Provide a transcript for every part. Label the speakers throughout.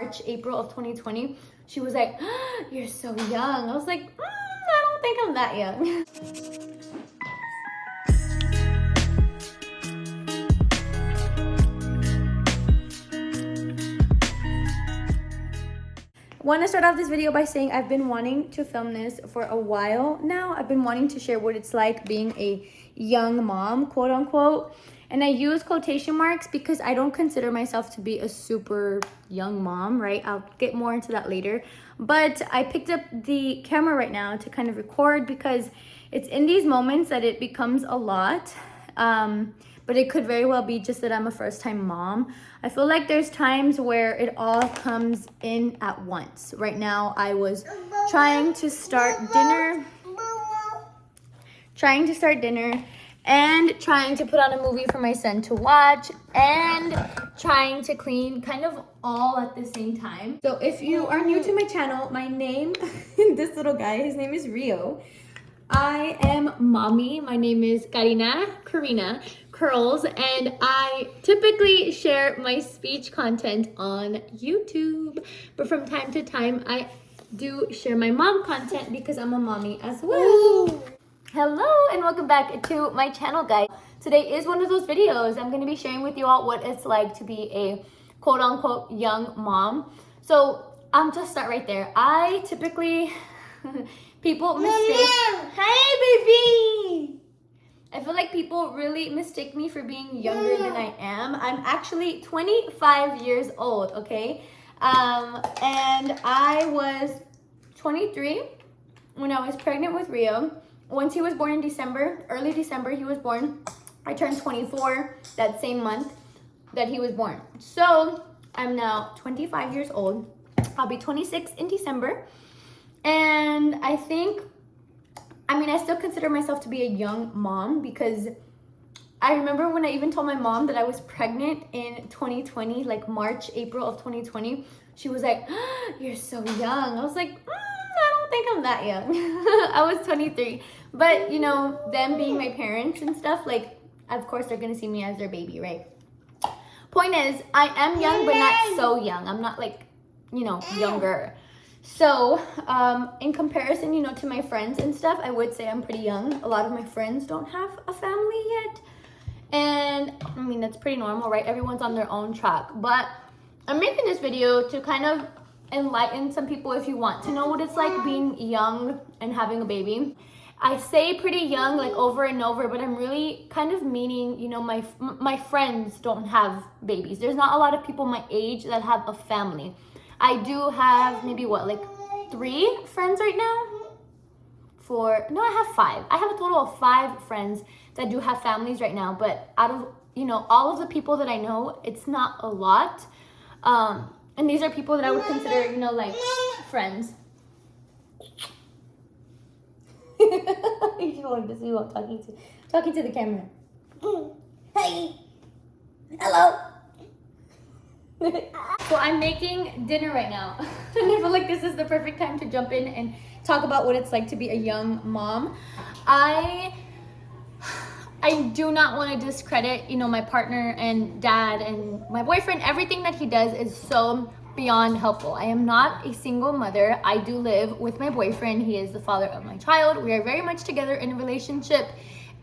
Speaker 1: March, April of 2020, she was like, "You're so young." I was like, I don't think I'm that young. I want to start off this video by saying I've been wanting to film this for a while now. I've been wanting to share what it's like being a young mom, quote unquote. And I use quotation marks because I don't consider myself to be a super young mom, right? I'll get more into that later. But I picked up the camera right now to kind of record because it's in these moments that it becomes a lot. But it could very well be just that I'm a first-time mom. I feel like there's times where it all comes in at once. Right now, I was trying to start dinner and trying to put on a movie for my son to watch and trying to clean, kind of all at the same time. So if you are new to my channel, my name, this little guy, his name is Rio. I am mommy. My name is Karina Curls, and I typically share my speech content on YouTube, but from time to time I do share my mom content because I'm a mommy as well. Ooh. Hello and welcome back to my channel, guys. Today is one of those videos. I'm going to be sharing with you all what it's like to be a quote-unquote young mom. So I'll just start right there. I typically people mistake. Hey, baby. I feel like people really mistake me for being younger than I am. I'm actually 25 years old, okay? And I was 23 when I was pregnant with Rio. Once he was born in December, early December he was born. I turned 24 that same month that he was born. So I'm now 25 years old. I'll be 26 in December. And I still consider myself to be a young mom because I remember when I even told my mom that I was pregnant in 2020, like March, April of 2020, she was like, "You're so young." I was like, I don't think I'm that young. I was 23. But, you know, them being my parents and stuff, like, of course they're going to see me as their baby, right? Point is, I am young, but not so young. I'm not like, you know, younger. So, in comparison, you know, to my friends and stuff, I would say I'm pretty young. A lot of my friends don't have a family yet. And, I mean, that's pretty normal, right? Everyone's on their own track. But I'm making this video to kind of enlighten some people if you want to know what it's like being young and having a baby. I say pretty young, like over and over, but I'm really kind of meaning, you know, my friends don't have babies. There's not a lot of people my age that have a family. I do have maybe like 3 friends right now? I have 5. I have a total of 5 friends that do have families right now, but out of, you know, all of the people that I know, it's not a lot. And these are people that I would consider, you know, like friends. You want to see what I'm talking to the camera. Hey. Hello. So I'm making dinner right now. And I feel like this is the perfect time to jump in and talk about what it's like to be a young mom. I do not want to discredit, you know, my partner and dad and my boyfriend. Everything that he does is so beyond helpful. I am not a single mother. I do live with my boyfriend. He is the father of my child. We are very much together in a relationship.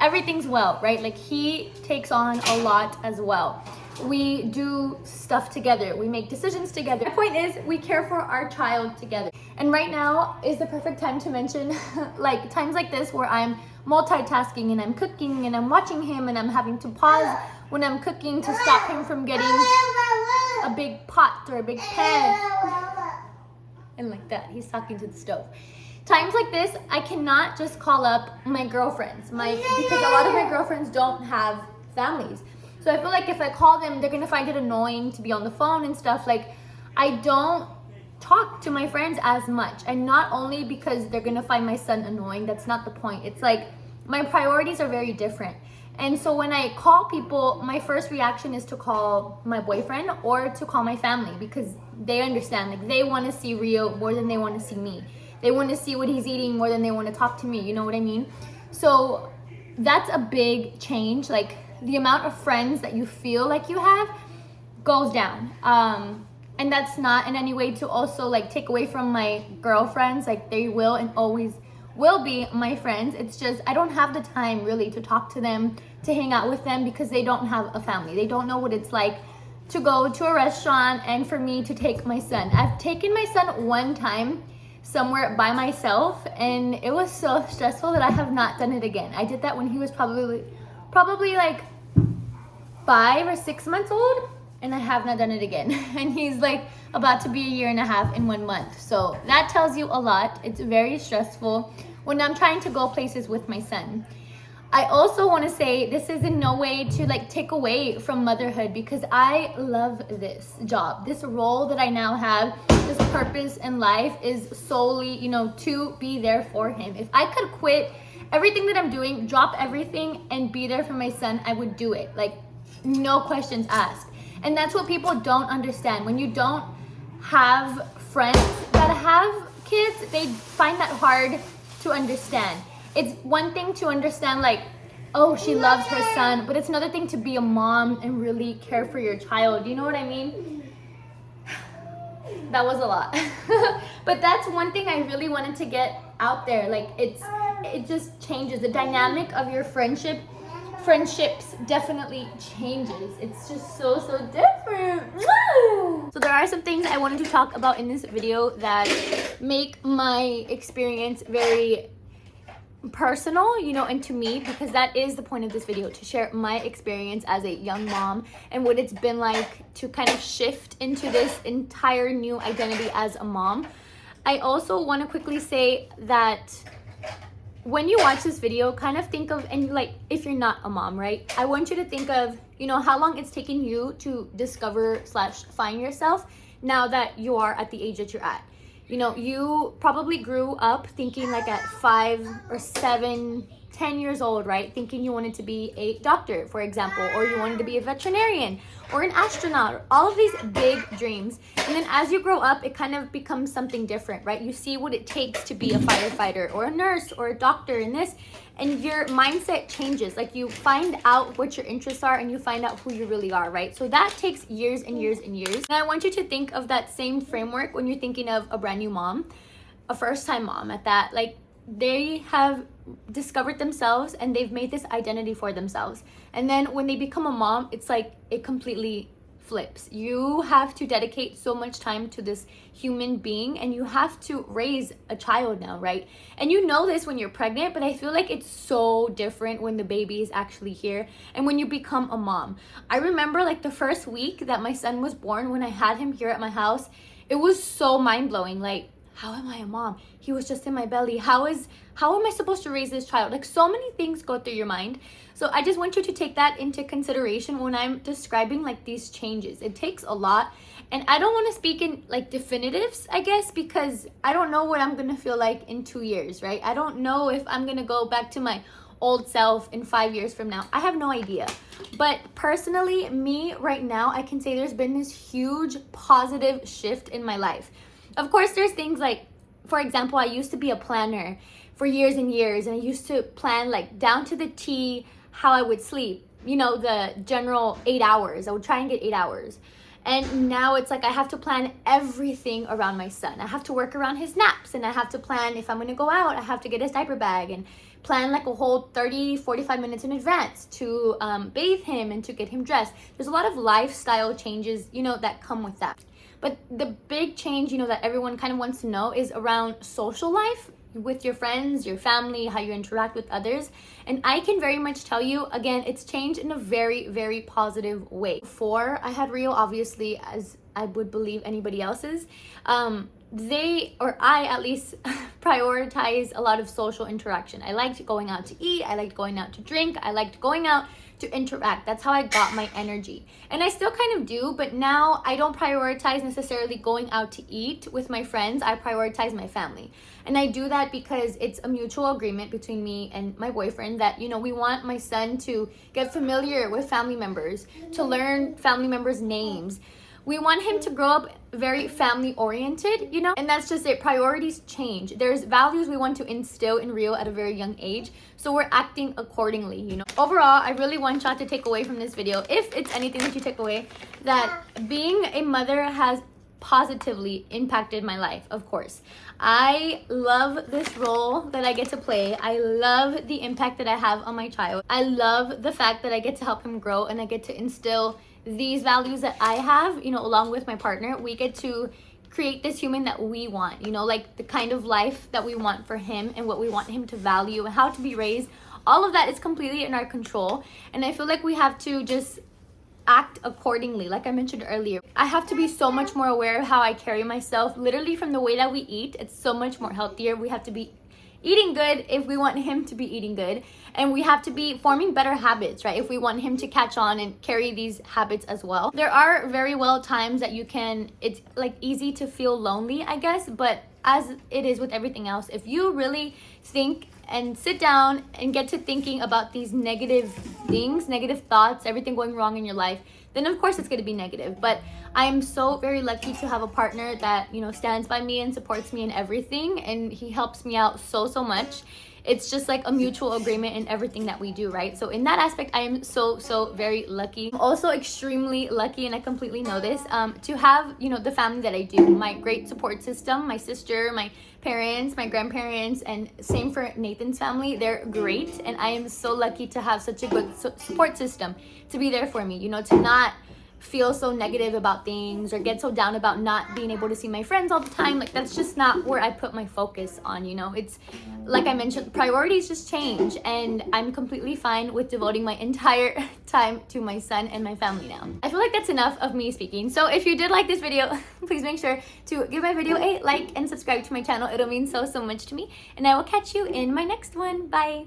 Speaker 1: Everything's well, right? Like he takes on a lot as well. We do stuff together. We make decisions together. The point is we care for our child together. And right now is the perfect time to mention like times like this where I'm multitasking and I'm cooking and I'm watching him and I'm having to pause when I'm cooking to stop him from getting a big pot or a big pan. And like that, he's talking to the stove. Times like this, I cannot just call up my girlfriends, because a lot of my girlfriends don't have families. So I feel like if I call them, they're gonna find it annoying to be on the phone and stuff. Like, I don't talk to my friends as much. And not only because they're gonna find my son annoying, that's not the point. It's like, my priorities are very different. And so when I call people, my first reaction is to call my boyfriend or to call my family because they understand. Like, they wanna see Rio more than they wanna see me. They wanna see what he's eating more than they wanna talk to me, you know what I mean? So that's a big change. Like, the amount of friends that you feel like you have goes down. And that's not in any way to also like take away from my girlfriends. Like, they will and always will be my friends. It's just I don't have the time really to talk to them, to hang out with them, because they don't have a family. They don't know what it's like to go to a restaurant and for me to take my son. I've taken my son one time somewhere by myself, and it was so stressful that I have not done it again. I did that when he was probably like 5 or 6 months old, and I have not done it again. And he's like about to be a year and a half in 1 month. So that tells you a lot. It's very stressful when I'm trying to go places with my son. I also want to say this is in no way to like take away from motherhood, because I love this job. This role that I now have, this purpose in life is solely, you know, to be there for him. If I could quit everything that I'm doing, drop everything and be there for my son, I would do it. Like, no questions asked. And that's what people don't understand. When you don't have friends that have kids, they find that hard to understand. It's one thing to understand like, oh, she loves her son, but it's another thing to be a mom and really care for your child. You know what I mean? That was a lot. But that's one thing I really wanted to get out there. Like, it just changes. The dynamic of your friendships definitely changes. It's just so different. So there are some things I wanted to talk about in this video that make my experience very personal, you know, and to me, because that is the point of this video, to share my experience as a young mom and what it's been like to kind of shift into this entire new identity as a mom. I also want to quickly say that when you watch this video, kind of think of, and like, if you're not a mom, right? I want you to think of, you know, how long it's taken you to discover / find yourself now that you are at the age that you're at. You know, you probably grew up thinking like at 5 or 7, 10 years old, right? Thinking you wanted to be a doctor, for example, or you wanted to be a veterinarian or an astronaut, all of these big dreams. And then as you grow up, it kind of becomes something different, right? You see what it takes to be a firefighter or a nurse or a doctor in this, and your mindset changes. Like, you find out what your interests are and you find out who you really are, right? So that takes years and years and years. And I want you to think of that same framework when you're thinking of a brand new mom, a first-time mom at that. Like, they have discovered themselves and they've made this identity for themselves. And then when they become a mom, it's like it completely flips. You have to dedicate so much time to this human being, and you have to raise a child now, right? And you know this when you're pregnant, but I feel like it's so different when the baby is actually here and when you become a mom. I remember like the first week that my son was born, when I had him here at my house, it was so mind-blowing. Like, how am I a mom? He was just in my belly. How am I supposed to raise this child? Like, so many things go through your mind. So I just want you to take that into consideration when I'm describing like these changes. It takes a lot. And I don't want to speak in like definitives, I guess, because I don't know what I'm going to feel like in 2 years, right? I don't know if I'm going to go back to my old self in 5 years from now. I have no idea. But personally, me right now, I can say there's been this huge positive shift in my life. Of course, there's things like, for example, I used to be a planner for years and years, and I used to plan like down to the T how I would sleep, you know, the general 8 hours. I would try and get 8 hours. And now it's like I have to plan everything around my son. I have to work around his naps, and I have to plan if I'm going to go out, I have to get his diaper bag and plan like a whole 30, 45 minutes in advance to bathe him and to get him dressed. There's a lot of lifestyle changes, you know, that come with that. But the big change, you know, that everyone kind of wants to know is around social life with your friends, your family, how you interact with others. And I can very much tell you, again, it's changed in a very, very positive way. Before I had Rio, obviously, as I would believe anybody else's, I at least prioritize a lot of social interaction. I liked going out to eat, I liked going out to drink, I liked going out to interact. That's how I got my energy. And I still kind of do, but now I don't prioritize necessarily going out to eat with my friends. I prioritize my family. And I do that because it's a mutual agreement between me and my boyfriend that, you know, we want my son to get familiar with family members, to learn family members' names. We want him to grow up very family oriented, you know, and that's just it. Priorities change. There's values we want to instill in Rio at a very young age, so we're acting accordingly, you know. Overall, I really want y'all to take away from this video, if it's anything that you take away, that being a mother has positively impacted my life, of course. I love this role that I get to play. I love the impact that I have on my child. I love the fact that I get to help him grow and I get to instill these values that I have, you know, along with my partner. We get to create this human that we want, you know, like the kind of life that we want for him and what we want him to value and how to be raised. All of that is completely in our control. And I feel like we have to just act accordingly. Like I mentioned earlier, I have to be so much more aware of how I carry myself, literally from the way that we eat. It's so much more healthier. We have to be eating good if we want him to be eating good, and we have to be forming better habits, right, if we want him to catch on and carry these habits as well. There are very well times that it's like easy to feel lonely, I guess, but as it is with everything else, if you really think and sit down and get to thinking about these negative things, negative thoughts, everything going wrong in your life, then of course it's going to be negative. But I am so very lucky to have a partner that, you know, stands by me and supports me in everything, and he helps me out so much. It's just like a mutual agreement in everything that we do, right? So in that aspect, I am so very lucky. I'm also extremely lucky, and I completely know this, to have, you know, the family that I do. My great support system, my sister, my parents, my grandparents, and same for Nathan's family. They're great, and I am so lucky to have such a good support system to be there for me, you know, to not feel so negative about things or get so down about not being able to see my friends all the time. Like, that's just not where I put my focus on, you know. It's like I mentioned, priorities just change, and I'm completely fine with devoting my entire time to my son and my family now. I feel like that's enough of me speaking. So if you did like this video, please make sure to give my video a like and subscribe to my channel. It'll mean so much to me, and I will catch you in my next one. Bye.